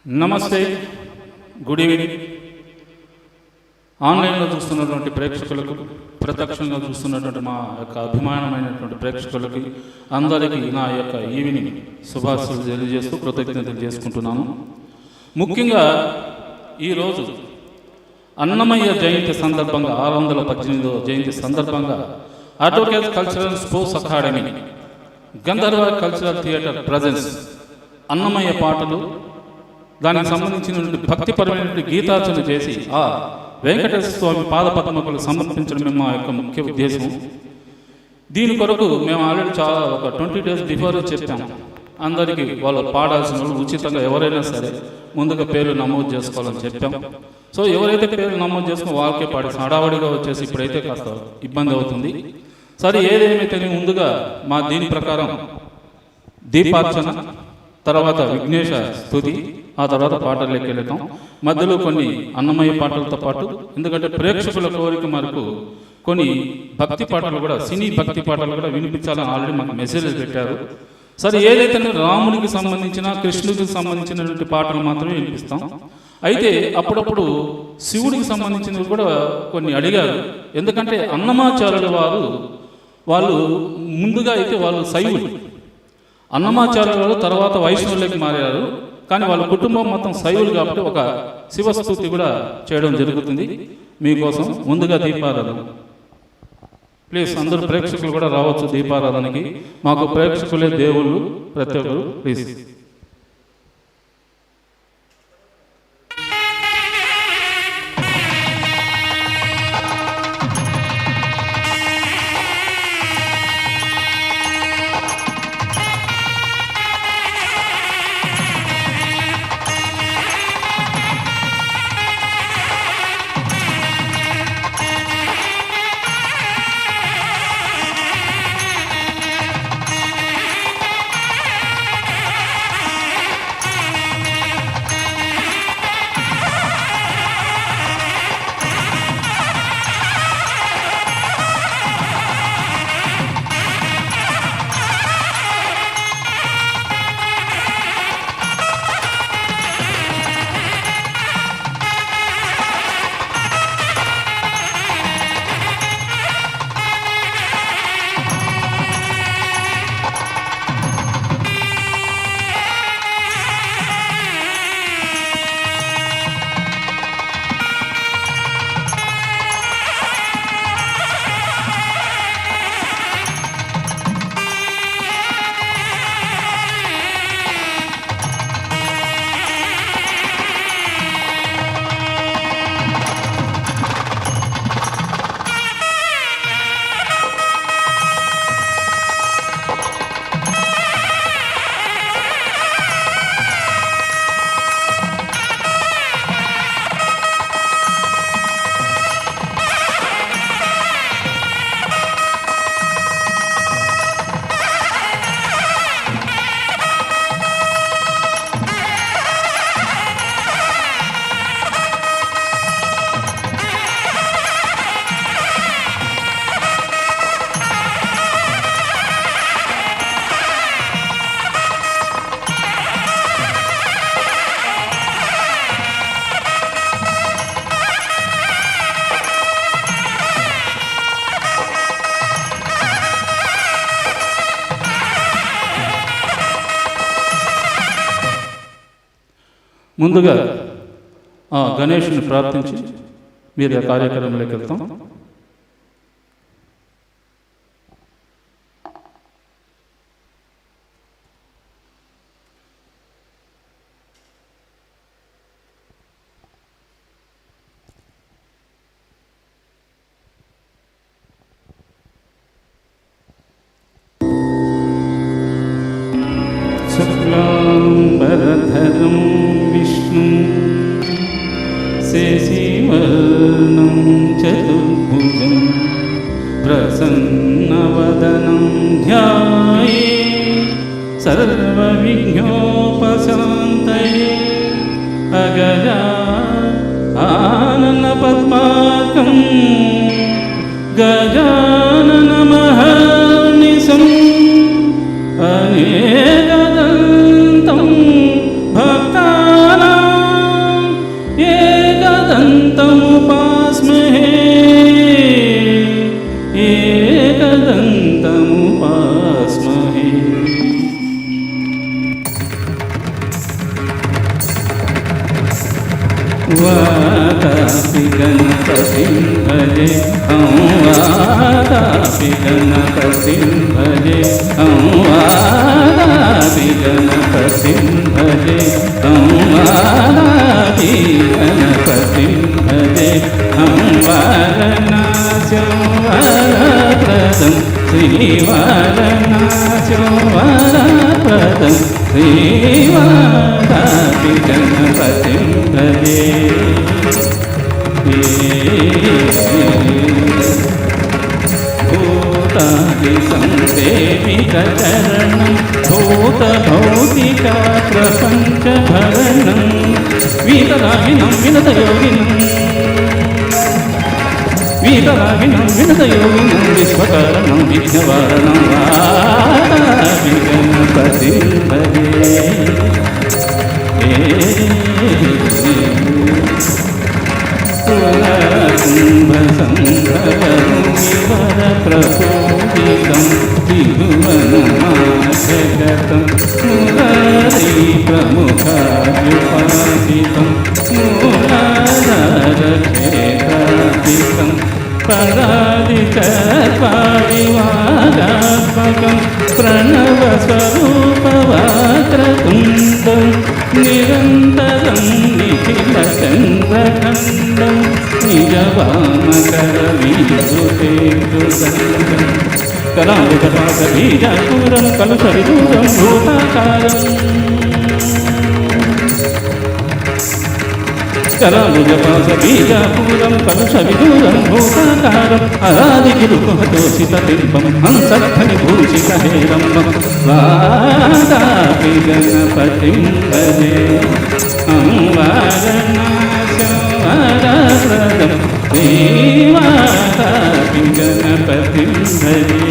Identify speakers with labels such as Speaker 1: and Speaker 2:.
Speaker 1: నమస్తే, good evening. ఆన్లైన్లో చూస్తున్నటువంటి ప్రేక్షకులకు, ప్రత్యక్షంగా చూస్తున్నటువంటి మా యొక్క అభిమానమైనటువంటి ప్రేక్షకులకి అందరికీ నా యొక్క ఈవినింగ్ శుభాశీస్సులు తెలియజేస్తూ కృతజ్ఞతలు చేసుకుంటున్నాను. ముఖ్యంగా ఈరోజు అన్నమయ్య జయంతి సందర్భంగా 618వ జయంతి సందర్భంగా అడ్వకేట్ కల్చరల్ స్పోర్ట్స్ అకాడమీ, గంధర్వ కల్చరల్ థియేటర్ ప్రజెన్స్ అన్నమయ్య పాటలు, దానికి సంబంధించినటువంటి భక్తిపరమైనటువంటి గీతార్చన చేసి ఆ వెంకటేశ్వర స్వామి పాదపద్మకులు సమర్పించడమే మా యొక్క ముఖ్య ఉద్దేశం. దీని కొరకు మేము ఆల్రెడీ చాలా ఒక 20 days బిఫోర్ చెప్పాము. అందరికీ వాళ్ళు పాడాల్సిన వాళ్ళు ఉచితంగా ఎవరైనా సరే ముందుగా పేర్లు నమోదు చేసుకోవాలని చెప్పాం. సో ఎవరైతే పేర్లు నమోదు చేసుకుని వాళ్ళకే పాడేస్తాం. హడావడిగా వచ్చేసి ఇప్పుడైతే కాస్త ఇబ్బంది అవుతుంది. సరే, ఏదేమైతే ముందుగా మా దీని ప్రకారం దీపార్చన, తర్వాత విఘ్నేశ స్తుతి, ఆ తర్వాత పాటల్లోకి వెళ్తాం. మధ్యలో కొన్ని అన్నమయ్య పాటలతో పాటు, ఎందుకంటే ప్రేక్షకుల కోరిక మనకు కొన్ని భక్తి పాటలు కూడా, సినీ భక్తి పాటలు కూడా వినిపించాలని ఆల్రెడీ మాకు మెసేజ్లు పెట్టారు. సరే, ఏదైతే రామునికి సంబంధించిన, కృష్ణుడికి సంబంధించినటువంటి పాటలు మాత్రమే వినిపిస్తాం. అయితే అప్పుడప్పుడు శివుడికి సంబంధించినవి కూడా కొన్ని అడిగారు. ఎందుకంటే అన్నమాచార్యుల వాళ్ళు ముందుగా అయితే వాళ్ళు శైవులు, అన్నమాచార్యుల వారు తర్వాత వైష్ణవులకి మారారు. కానీ వాళ్ళ కుటుంబం మొత్తం శైవులు కాబట్టి ఒక శివస్తుతి కూడా చేయడం జరుగుతుంది. మీకోసం ముందుగా దీపారాధన. ప్లీజ్ అందరూ ప్రేక్షకులు కూడా రావచ్చు దీపారాధనకి. మాకు ప్రేక్షకులే దేవుళ్ళు ప్రతి ఒక్కరు. ప్లీజ్. ముందుగా గణేషుని ప్రార్థించి మీరు ఆ కార్యక్రమంలోకి వెళ్తాం. శుక్లాంబరధరం విష్ణు శశివర్ణం చతుర్భుజం ప్రసన్నవదనం ధ్యాయే సర్వవిఘ్నోపశాంతయే అగజా ఆనన పద్మాకం గజానన మహర్నిశం అనేకదంతం భక్తానాం वातापि गणपतिं भजे वातापि गणपतिं भजे वातापि गणपतिं भजे वातापि गणपतिं भजे वारणास्यं वरप्रदं श्रीवारणास्यं वरप्रदं श्रीवातापि गणपतिं भजे भूतादिसंसेवितचरणं भूतभौतिका प्रपञ्चभरणं वीतरागिनं विनतयोगिनं वीतरागिनं विनतयोगिनं विश्वकारणं विघ्नवारणं वातापि गणपतिं भजे कुम्भसम्भवरप्रपूजितं त्रिभुवनमाजगतं मुरारीप्रमुखाद्युपासितं मूलाधारक्षेत्रादितं परादिचर्वादिवादात्मकं प्रणवस्वरूपवाक्रतुण्डं निरन्तरं निखिलचन्द्रखण्डं निजवामकरवीरुतेन्दुसङ्गं करामृतपाकबीजापूरं कलुषविदूरं भूताकारम् करामृतपाकबीजापूरं कलुषविदूरं भूताकारम् अरादिगिरुकुहतोषितबिम्बं हंसध्वनिभूषितहेरम्बं वातापि गणपतिं भजे वारणास्यं वरप्रदं श्रीवातापि गणपतिं भजे